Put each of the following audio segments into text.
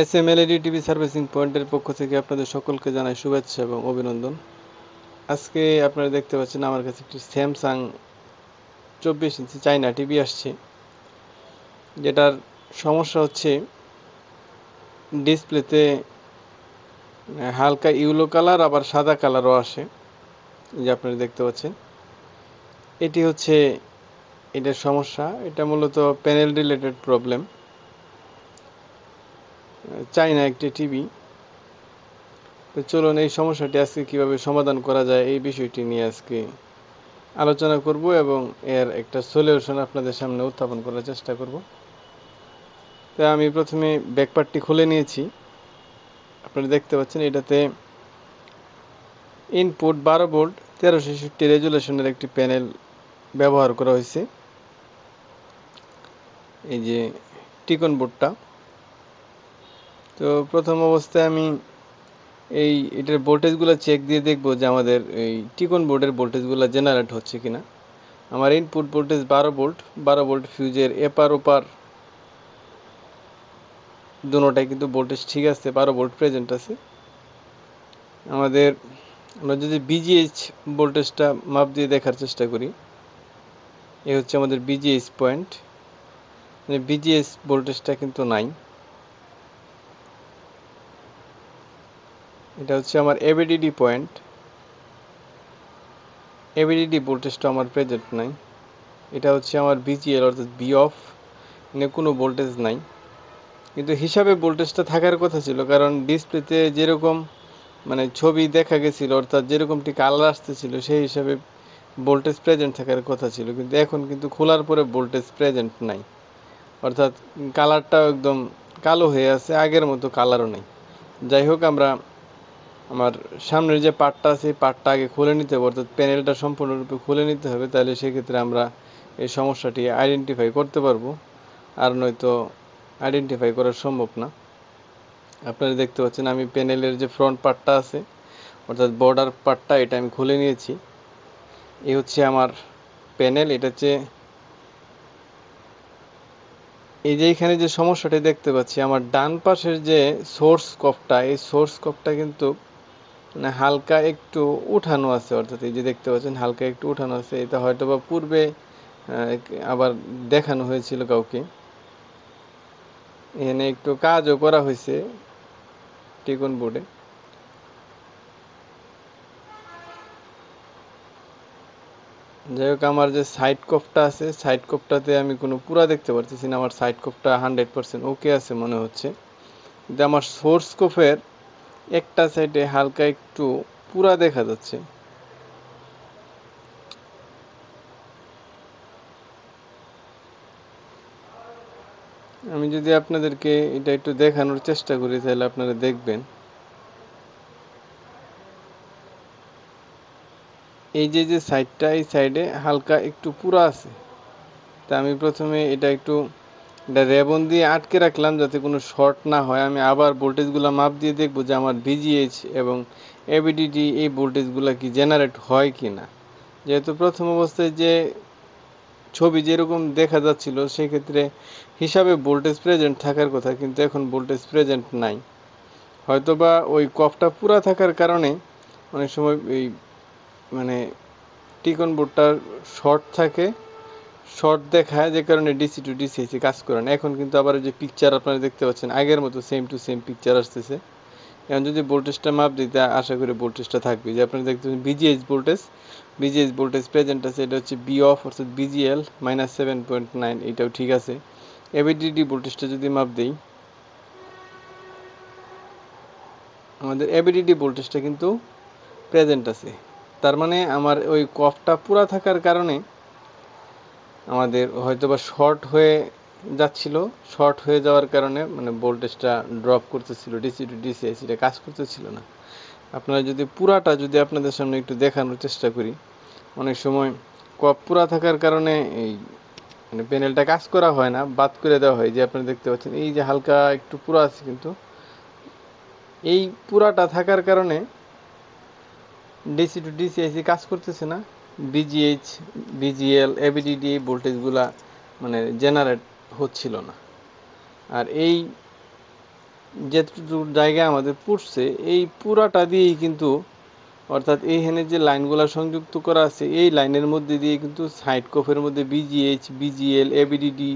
এসএমএলইডি TV servicing পয়েন্টের পক্ষ থেকে আপনাদের সকলকে জানাই শুভেচ্ছা এবং অভিনন্দন। আজকে আপনারা দেখতে পাচ্ছেন আমার কাছে একটি স্যামসাং 24 ইঞ্চি চাইনা টিভি আসছে, যেটার সমস্যা হচ্ছে ডিসপ্লেতে হালকা ইয়েলো কালার আবার সাদা কালারও আসে, যে আপনারা দেখতে পাচ্ছেন। এটি হচ্ছে এটার সমস্যা। এটা মূলত প্যানেল রিলেটেড প্রবলেম। চাইনা একটি টিভি। তো চলুন এই সমস্যাটি আজকে কিভাবে সমাধান করা যায় এই বিষয়টি নিয়ে আজকে আলোচনা করব এবং এর একটা সলিউশন আপনাদের সামনে উত্থাপন করার চেষ্টা করব। তো আমি প্রথমে ব্যাকপার্টটি খুলে নিয়েছি। আপনারা দেখতে পাচ্ছেন এটাতে ইনপুট 12 ভোল্ট 1366 রেজুলেশনের একটি প্যানেল ব্যবহার করা হয়েছে। এই যে টিকন বোর্ডটা। তো প্রথম অবস্থায় আমি এটার ভোল্টেজগুলো চেক দিয়ে দেখব যে আমাদের এই টিকন বোর্ডের ভোল্টেজগুলো জেনারেট হচ্ছে কিনা। আমার ইনপুট ভোল্টেজ 12 ভোল্ট ফিউজের এপার ওপার দুটোটাই কিন্তু ভোল্টেজ ঠিক আছে, 12 ভোল্ট প্রেজেন্ট আছে। আমরা যদি বিজিএইচ ভোল্টেজটা মাপ দিয়ে দেখার চেষ্টা করি, এ হচ্ছে আমাদের বিজিএইচ পয়েন্ট। মানে বিজিএইচ ভোল্টেজটা কিন্তু নাই। এটা হচ্ছে আমার এবিডিডি পয়েন্ট। এবিডিডি ভোল্টেজটা আমার প্রেজেন্ট নাই। এটা হচ্ছে আমার বিজিএল অর্থাৎ বি অফ, এখানে কোনো ভোল্টেজ নাই। কিন্তু হিসাবে ভোল্টেজটা থাকার কথা ছিল, কারণ ডিসপ্লেতে যেরকম ছবি দেখা গেছিল অর্থাৎ যেরকমটি কালার আসতেছিল সেই হিসাবে ভোল্টেজ প্রেজেন্ট থাকার কথা ছিল। কিন্তু এখন কিন্তু খোলার পরে ভোল্টেজ প্রেজেন্ট নাই, অর্থাৎ কালারটাও একদম কালো হয়ে আছে, আগের মতো কালারও নেই। যাই হোক, আমার সামনের যে পার্টটা আছে এই পার্টটা আগে খুলে নিতে হবে, অর্থাৎ প্যানেলটা সম্পূর্ণরূপে খুলে নিতে হবে। তাহলে সেক্ষেত্রে আমরা এই সমস্যাটি আইডেন্টিফাই করতে পারবো, আর নয়তো আইডেন্টিফাই করা সম্ভব না। আপনারা দেখতে পাচ্ছেন আমি প্যানেলের যে ফ্রন্ট পার্টটা আছে অর্থাৎ বর্ডার পার্টটা, এটা আমি খুলে নিয়েছি। এই হচ্ছে আমার প্যানেল। এটা হচ্ছে এই যে এখানে যে সমস্যাটি দেখতে পাচ্ছি, আমার ডান পাশের যে সোর্স কপটা, এই সোর্স কপটা কিন্তু হালকা একটু উঠানো আছে, অর্থাৎ এই যে দেখতে পাচ্ছেন হালকা একটু উঠানো আছে। এটা হয়তো বা পূর্বে আবার দেখানো হয়েছিল কাউকে। এখানে একটু কাজও করা হয়েছে টিকন বোর্ডে। যাই হোক, আমার যে সাইড কপটা আছে, সাইড কপটাতে আমি কোনো পুরা দেখতে পারতেছি না। আমার সাইড কপটা 100% ওকে আছে মনে হচ্ছে, কিন্তু আমার সোর্স কপের একটা সাইডে হালকা একটু পুরা দেখা যাচ্ছে। আমি যদি আপনাদেরকে এটা একটু দেখানোর চেষ্টা করি তাহলে আপনারা দেখবেন। এই যে সাইডটা, এই সাইডে হালকা একটু পুরা আছে। তা আমি প্রথমে এটা রেবন দিয়ে আটকে রাখলাম যাতে কোনো শর্ট না হয়। আমি আবার ভোল্টেজগুলো মাপ দিয়ে দেখব যে আমার ভিজিএইচ এবং এবিডিডি এই ভোল্টেজগুলো কি জেনারেট হয় কি না। যেহেতু প্রথম অবস্থায় যে ছবি যেরকম দেখা যাচ্ছিল সেক্ষেত্রে হিসাবে ভোল্টেজ প্রেজেন্ট থাকার কথা, কিন্তু এখন ভোল্টেজ প্রেজেন্ট নাই। হয়তোবা ওই কফটা পুরা থাকার কারণে অনেক সময় এই টিকন বোর্ডটা শর্ট থাকে, শর্ট দেখায়, যে কারণে ডিসি টু ডিসি কাজ করে না। এখন কিন্তু আবার যে পিকচার আপনারা দেখতে পাচ্ছেন আগের মতো সেম টু সেম পিকচার আসতেছে। এখন যদি ভোল্টেজটা মাপ দিতে, আশা করি ভোল্টেজটা থাকবে। যে আপনারা দেখতে পাচ্ছেন বিজিএইচ ভোল্টেজ প্রেজেন্ট আছে। এটা হচ্ছে বি অফ অর্থাৎ বিজিএল -7.9, এটাও ঠিক আছে। এবিডিডি ভোল্টেজটা যদি মাপ দেই, আমাদের এবিডিডি ভোল্টেজটা কিন্তু প্রেজেন্ট আছে। তার মানে আমার ওই কফটা পুরা থাকার কারণে আমাদের হয়তোবা শর্ট হয়ে যাচ্ছিল। শর্ট হয়ে যাওয়ার কারণে ভোল্টেজটা ড্রপ করতেছিল, ডিসি টু ডিসি এসিটা কাজ করতেছিল না। আপনারা যদি পুরাটা আপনাদের সামনে একটু দেখানোর চেষ্টা করি, অনেক সময় কপ পুরা থাকার কারণে এই প্যানেলটা কাজ করা হয় না, বাদ করে দেওয়া হয়। যে আপনারা দেখতে পাচ্ছেন এই যে হালকা একটু পুরা আছে, কিন্তু এই পুরাটা থাকার কারণে ডিসি টু ডিসি এসি কাজ করতেছে না। বিজিএইচ, বিজিএল, এবিডিডি ভোল্টেজগুলা জেনারেট হচ্ছিল না। আর এই যেটুকু জায়গা আমাদের পুড়ছে এই পুরাটা দিয়েই কিন্তু, অর্থাৎ এইখানে যে লাইনগুলো সংযুক্ত করা আছে এই লাইনের মধ্যে দিয়ে কিন্তু সাইড কফের মধ্যে বিজিএইচ, বিজিএল, এবিডিডি,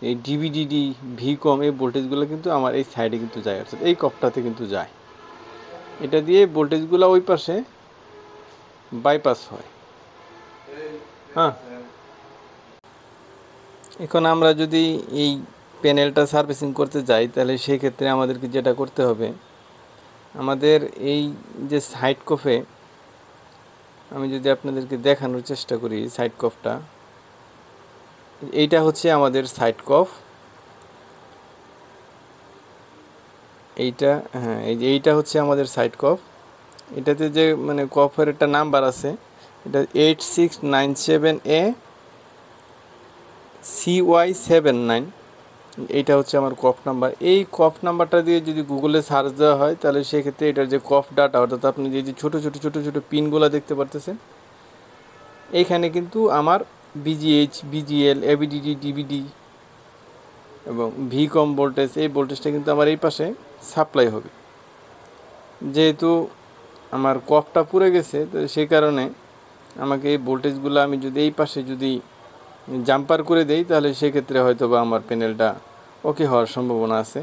এই ডিবিডিডি, ভিকম এই ভোল্টেজগুলো কিন্তু আমার এই সাইডে কিন্তু যায়, অর্থাৎ এই কপটাতে কিন্তু যায়। এটা দিয়ে ভোল্টেজগুলো ওই পাশে বাইপাস হয়। হ্যাঁ, এখন আমরা যদি এই প্যানেলটা সার্ভিসিং করতে যাই তাহলে সেই ক্ষেত্রে আমাদেরকে যেটা করতে হবে, আমাদের এই যে সাইড কফে, আমি যদি আপনাদেরকে দেখানোর চেষ্টা করি সাইড কফটা, এইটা হচ্ছে আমাদের সাইড কফ। এইটা, হ্যাঁ, এইটা হচ্ছে আমাদের সাইড কফ। এটাতে যে মানে কফের একটা নাম্বার আছে, এটা 8697A CY79, এইটা হচ্ছে আমার কফ নাম্বার। এই কফ নাম্বারটা দিয়ে যদি গুগলে সার্চ দেওয়া হয় তাহলে সেক্ষেত্রে এটার যে কফ ডাটা, অর্থাৎ আপনি যে ছোটো ছোটো ছোটো ছোটো পিনগুলো দেখতে পারতেছেন, এইখানে কিন্তু আমার বিজিএইচ, বিজিএল, এবিডিডি, ডিবিডি এবং ভিকম ভোল্টেজ, এই ভোল্টেজটা কিন্তু আমার এই পাশে সাপ্লাই হবে। যেহেতু আমার কফটা পুড়ে গেছে তো সেই কারণে আমাকে এই ভোল্টেজগুলো আমি যদি এই পাশে যদি জাম্পার করে দেই তাহলে সেক্ষেত্রে হয়তো বা আমার প্যানেলটা ওকে হওয়ার সম্ভাবনা আছে।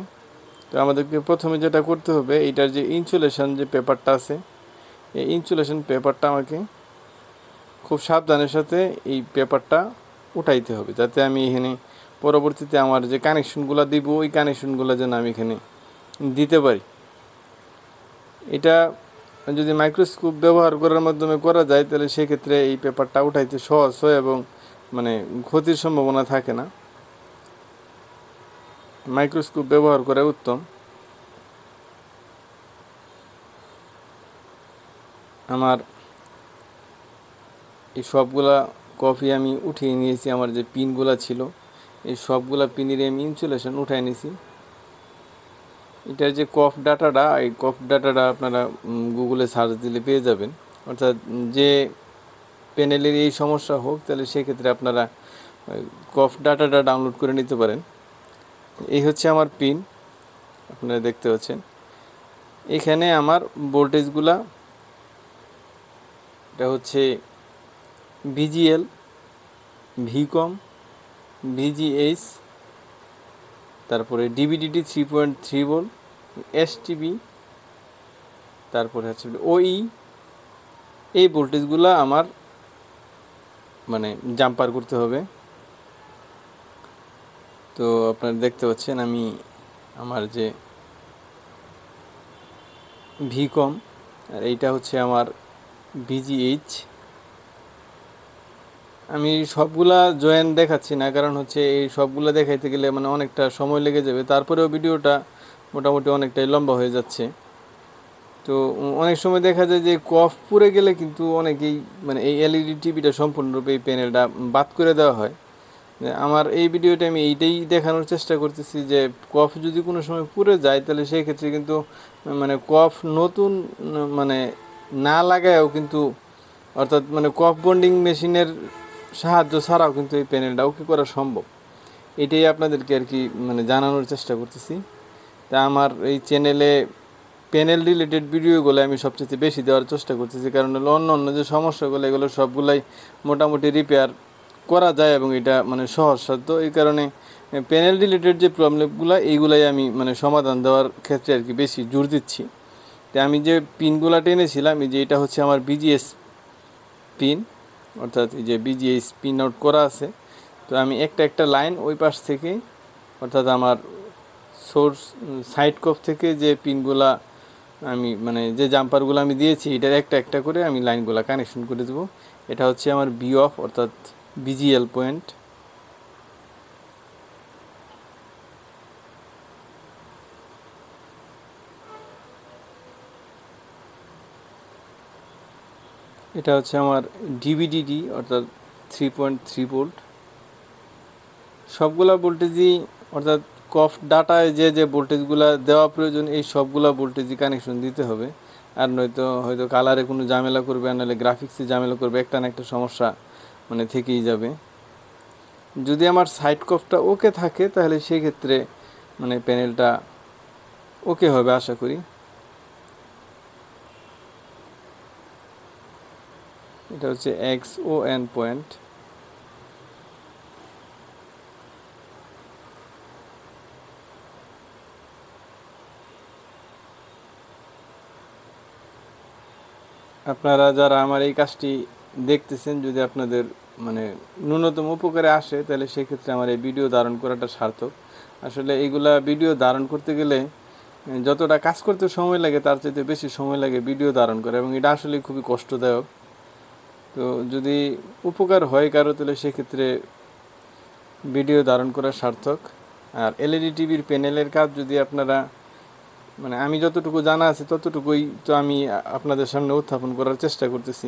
তো আমাদেরকে প্রথমে যেটা করতে হবে, এইটার যে ইনসুলেশন যে পেপারটা আছে, এই ইনসুলেশন পেপারটা আমাকে খুব সাবধানের সাথে এই পেপারটা উঠাইতে হবে, যাতে আমি এখানে পরবর্তীতে আমার যে কানেকশনগুলো দিব ওই কানেকশনগুলো যেন আমি এখানে দিতে পারি। এটা যদি মাইক্রোস্কোপ ব্যবহার করার মাধ্যমে করা যায় তাহলে সেক্ষেত্রে এই পেপারটা উঠাইতে সহজ হয় এবং মানে ক্ষতির সম্ভাবনা থাকে না। মাইক্রোস্কোপ ব্যবহার করা উত্তম। আমার এই সবগুলা কফি আমি উঠিয়ে নিয়েছি, আমার যে পিনগুলা ছিল এই সবগুলা পিনের আমি ইনসুলেশন উঠাই নিয়েছি। এটার যে কফ ডাটাটা, এই কফ ডাটাটা আপনারা গুগলে সার্চ দিলে পেয়ে যাবেন। অর্থাৎ যে প্যানেলের এই সমস্যা হোক তাহলে সেক্ষেত্রে আপনারা কফ ডাটাটা ডাউনলোড করে নিতে পারেন। এই হচ্ছে আমার পিন, আপনারা দেখতে পাচ্ছেন। এখানে আমার ভোল্টেজগুলা, এটা হচ্ছে ভিজিএল, ভিকম, ভিজিএইচ, তারপরে ডিবিডিডি 3.3 ভোল্ট, এসটিবি, তারপরে হচ্ছে ওই, এই ভোল্টেজগুলো আমার মানে জাম্পার করতে হবে। তো আপনারা দেখতে পাচ্ছেন আমি আমার যে ভিকম আর এইটা হচ্ছে আমার ভিজিএইচ। আমি সবগুলা জয়েন দেখাচ্ছি না, কারণ হচ্ছে এই সবগুলা দেখাইতে গেলে মানে অনেকটা সময় লেগে যাবে, তারপরেও ভিডিওটা মোটামুটি অনেকটাই লম্বা হয়ে যাচ্ছে। তো অনেক সময় দেখা যায় যে কফ পুড়ে গেলে কিন্তু অনেকেই মানে এই এলইডি টিভিটা সম্পূর্ণরূপে এই প্যানেলটা বাদ করে দেওয়া হয়। আমার এই ভিডিওটা আমি এইটাই দেখানোর চেষ্টা করতেছি যে কফ যদি কোনো সময় পুড়ে যায় তাহলে সেই ক্ষেত্রে কিন্তু মানে কফ নতুন মানে না লাগায়ও কিন্তু, অর্থাৎ মানে কফ বন্ডিং মেশিনের সাহায্য ছাড়াও কিন্তু এই প্যানেলটা ওকে করা সম্ভব। এটাই আপনাদেরকে আর কি মানে জানানোর চেষ্টা করতেছি। তা আমার এই চ্যানেলে প্যানেল রিলেটেড ভিডিওগুলো আমি সবচেয়ে বেশি দেওয়ার চেষ্টা করতেছি, কারণ হলো অন্য অন্য যে সমস্যাগুলো এগুলো সবগুলাই মোটামুটি রিপেয়ার করা যায় এবং এটা মানে সহজসাধ্য। এই কারণে প্যানেল রিলেটেড যে প্রবলেমগুলো এইগুলাই আমি মানে সমাধান দেওয়ার ক্ষেত্রে আর কি বেশি জোর দিচ্ছি। তো আমি যে পিনগুলো টেনেছিলাম, এই যে এটা হচ্ছে আমার বিজিএস পিন, অর্থাৎ এই যে বিজিএস পিন আউট করা আছে। তো আমি একটা একটা লাইন ওই পাশ থেকে, অর্থাৎ আমার সোর্স সাইড কফ থেকে যে পিনগুলা আমি মানে যে জাম্পারগুলো আমি দিয়েছি এটার একটা একটা করে আমি লাইনগুলো কানেকশন করে দেবো। এটা হচ্ছে আমার বি অফ অর্থাৎ বিজিএল পয়েন্ট। এটা হচ্ছে আমার ডিবিডিডি অর্থাৎ 3.3 ভোল্ট। সবগুলা ভোল্টেজই অর্থাৎ কফ ডাটায় যে যে ভোল্টেজগুলো দেওয়া প্রয়োজন এই সবগুলা ভোল্টেজই কানেকশন দিতে হবে, আর নয়তো হয়তো কালারে কোনো ঝামেলা করবে, আর নাহলে গ্রাফিক্সে ঝামেলা করবে, একটা না একটা সমস্যা মানে থেকেই যাবে। যদি আমার সাইড কফটা ওকে থাকে তাহলে সেই ক্ষেত্রে মানে প্যানেলটা ওকে হবে আশা করি। এটা হচ্ছে XON পয়েন্ট। আপনারা যারা আমার এই কাজটি দেখতেছেন, যদি আপনাদের মানে ন্যূনতম উপকারে আসে, তাহলে সেক্ষেত্রে আমার এই ভিডিও ধারণ করাটা সার্থক। আসলে এইগুলা ভিডিও ধারণ করতে গেলে যতটা কাজ করতে সময় লাগে তার চাইতে বেশি সময় লাগে ভিডিও ধারণ করে, এবং এটা আসলে খুবই কষ্টদায়ক। তো যদি উপকার হয় কারো, তাহলে সেক্ষেত্রে ভিডিও ধারণ করা সার্থক। আর এলইডি টিভির প্যানেলের কাজ যদি আপনারা মানে আমি যতটুকু জানা আছে ততটুকুই তো আমি আপনাদের সামনে উত্থাপন করার চেষ্টা করতেছি।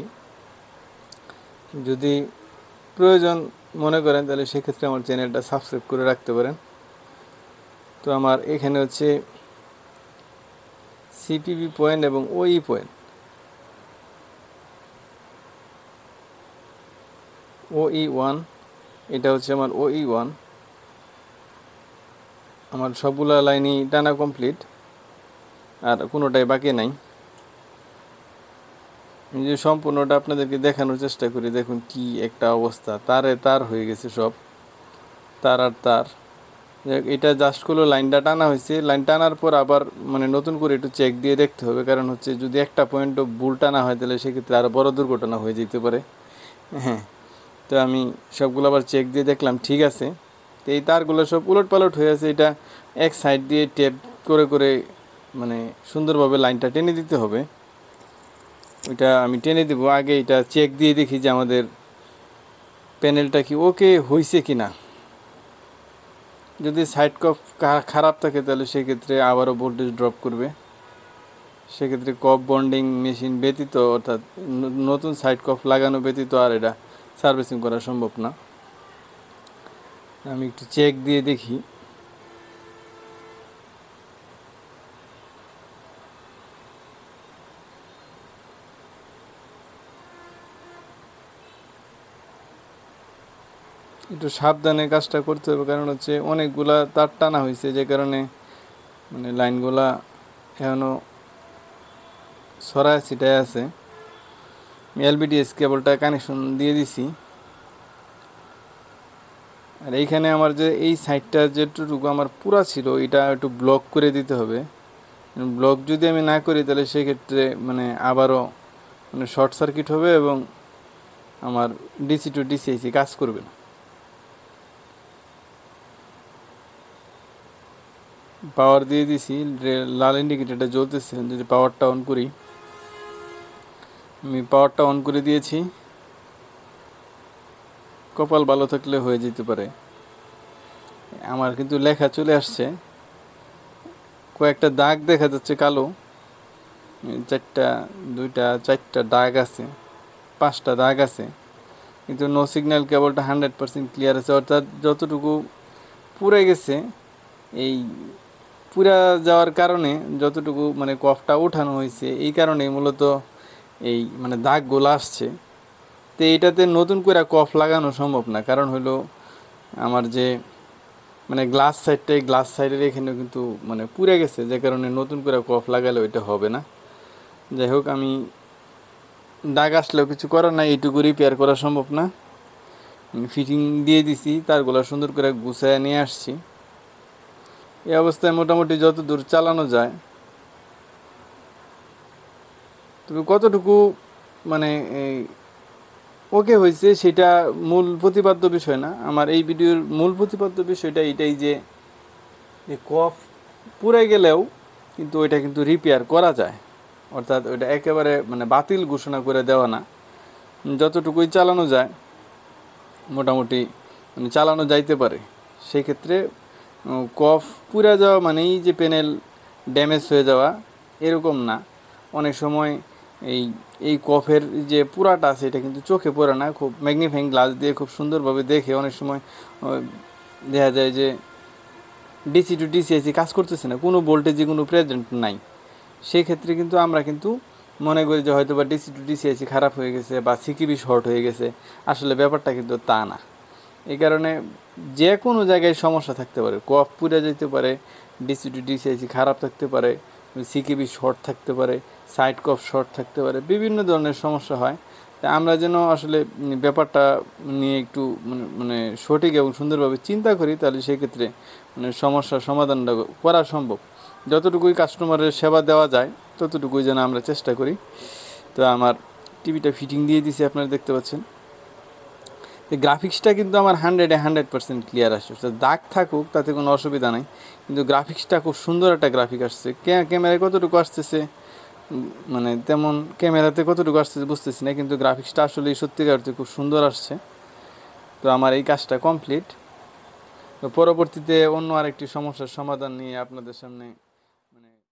যদি প্রয়োজন মনে করেন তাহলে সেক্ষেত্রে আমার চ্যানেলটা সাবস্ক্রাইব করে রাখতে পারেন। তো আমার এখানে হচ্ছে সিপিবি পয়েন্ট এবং ওই পয়েন্ট, OE1, এটা হচ্ছে আমার OE1। আমার সবগুলা লাইনই টানা কমপ্লিট, আর কোনোটাই বাকি নাই। যে সম্পূর্ণটা আপনাদেরকে দেখানোর চেষ্টা করি। দেখুন কি একটা অবস্থা, তারে তার হয়ে গেছে সব, তার আর তার। এটা জাস্ট হলো লাইনটা টানা হয়েছে, লাইন টানার পর আবার মানে নতুন করে একটু চেক দিয়ে দেখতে হবে, কারণ হচ্ছে যদি একটা পয়েন্টও ভুল টানা হয় তাহলে সেক্ষেত্রে আরও বড় দুর্ঘটনা হয়ে যেতে পারে। হ্যাঁ, তো আমি সবগুলো আবার চেক দিয়ে দেখলাম ঠিক আছে। তো এই তারগুলো সব উলট পালট হয়ে আছে, এটা এক সাইড দিয়ে টেপ করে করে মানে সুন্দরভাবে লাইনটা টেনে দিতে হবে। ওইটা আমি টেনে দেব, আগে এটা চেক দিয়ে দেখি যে আমাদের প্যানেলটা কি ওকে হয়েছে কি না। যদি সাইড কফ খারাপ থাকে তাহলে সেক্ষেত্রে আবারও ভোল্টেজ ড্রপ করবে। সেক্ষেত্রে কফ বন্ডিং মেশিন ব্যতীত, অর্থাৎ নতুন সাইড কফ লাগানো ব্যতীত আর এটা সার্ভিসিং করা সম্ভব না। আমি একটু চেক দিয়ে দেখি। একটু সাবধানে কাজটা করতে হবে, কারণ হচ্ছে অনেকগুলা তার টানা হয়েছে, যে কারণে মানে লাইনগুলা এখনও ছড়ায় ছিটায় আছে। আমি এলবিডিএস কেবলটা কানেকশন দিয়ে দিছি। আর এইখানে আমার যে এই সাইডটা যেটুকু আমার পুরা ছিল, এটা একটু ব্লক করে দিতে হবে। ব্লক যদি আমি না করি তাহলে সেক্ষেত্রে মানে আবারও মানে শর্ট সার্কিট হবে এবং আমার ডিসি টু ডিসি কাজ করবে না। পাওয়ার দিয়ে দিছি, লাল ইন্ডিকেটরটা জ্বলতেছে। যদি পাওয়ারটা অন করি, আমি পাওয়ারটা অন করে দিয়েছি। কপাল ভালো থাকলে হয়ে যেতে পারে। আমার কিন্তু লেখা চলে আসছে, কয়েকটা দাগ দেখা যাচ্ছে কালো, 4টা দাগ আছে, 5টা দাগ আছে, কিন্তু নো সিগন্যাল কেবলটা 100% ক্লিয়ার আছে। অর্থাৎ যতটুকু পুড়ে গেছে, এই পুরা যাওয়ার কারণে যতটুকু মানে কফটা ওঠানো হয়েছে, এই কারণেই মূলত এই মানে দাগগুলো আসছে। তো এইটাতে নতুন করে কফ লাগানো সম্ভব না, কারণ হলো আমার যে মানে গ্লাস সাইডটা, এই গ্লাস সাইডের এখানেও কিন্তু মানে পুড়ে গেছে, যে কারণে নতুন করে কফ লাগালে ওইটা হবে না। যাই হোক, আমি দাগ আসলেও কিছু করার নাই, এইটুকু রিপেয়ার করা সম্ভব না। ফিটিং দিয়ে দিছি, তারগুলো সুন্দর করে গুছায় নিয়ে আসছি। এই অবস্থায় মোটামুটি যত দূর চালানো যায়, তবে কতটুকু মানে ওকে হয়েছে সেটা মূল প্রতিপাদ্য বিষয় না। আমার এই ভিডিওর মূল প্রতিপাদ্য বিষয়টা এটাই যে কফ পুড়ে গেলেও কিন্তু ওইটা কিন্তু রিপেয়ার করা যায়। অর্থাৎ ওইটা একেবারে মানে বাতিল ঘোষণা করে দেওয়া না, যতটুকুই চালানো যায় মোটামুটি মানে চালানো যাইতে পারে। সেই ক্ষেত্রে কফ পুড়ে যাওয়া মানেই যে প্যানেল ড্যামেজ হয়ে যাওয়া এরকম না। অনেক সময় এই কফের যে পুরাটা আছে এটা কিন্তু চোখে পড়ে না, খুব ম্যাগনিফাইং গ্লাস দিয়ে খুব সুন্দরভাবে দেখে অনেক সময় দেখা যায় যে ডিসি টু ডিসি কাজ করতেছে না, কোনো ভোল্টেজে কোনো প্রেজেন্ট নাই। সেই ক্ষেত্রে কিন্তু আমরা কিন্তু মনে করি যে হয়তো বা ডিসি টু ডিসি খারাপ হয়ে গেছে বা সিকিবি শর্ট হয়ে গেছে। আসলে ব্যাপারটা কিন্তু তা না। এই কারণে যে কোনো জায়গায় সমস্যা থাকতে পারে, কফ পুড়ে যেতে পারে, ডিসি টু ডিসিআইসি খারাপ থাকতে পারে, সিকেবি শর্ট থাকতে পারে, সাইড কফ শর্ট থাকতে পারে, বিভিন্ন ধরনের সমস্যা হয়। তা আমরা যেন আসলে ব্যাপারটা নিয়ে একটু মানে সঠিক এবং সুন্দরভাবে চিন্তা করি, তাহলে সেক্ষেত্রে মানে সমস্যার সমাধানটা করা সম্ভব। যতটুকুই কাস্টমারের সেবা দেওয়া যায় ততটুকুই যেন আমরা চেষ্টা করি। তো আমার টিভিটা ফিটিং দিয়ে দিয়েছি, আপনারা দেখতে পাচ্ছেন। তো গ্রাফিক্সটা কিন্তু আমার 100% ক্লিয়ার আসছে। দাগ থাকুক তাতে কোনো অসুবিধা নাই, কিন্তু গ্রাফিক্সটা খুব সুন্দর একটা গ্রাফিক আসছে। ক্যামেরায় কতটুকু আসতেছে মানে তেমন ক্যামেরাতে কতটুকু আসতেছে বুঝতেছি না, কিন্তু গ্রাফিক্সটা আসলে সত্যিকার অর্থে খুব সুন্দর আসছে। তো আমার এই কাজটা কমপ্লিট। তো পরবর্তীতে অন্য আরেকটি সমস্যার সমাধান নিয়ে আপনাদের সামনে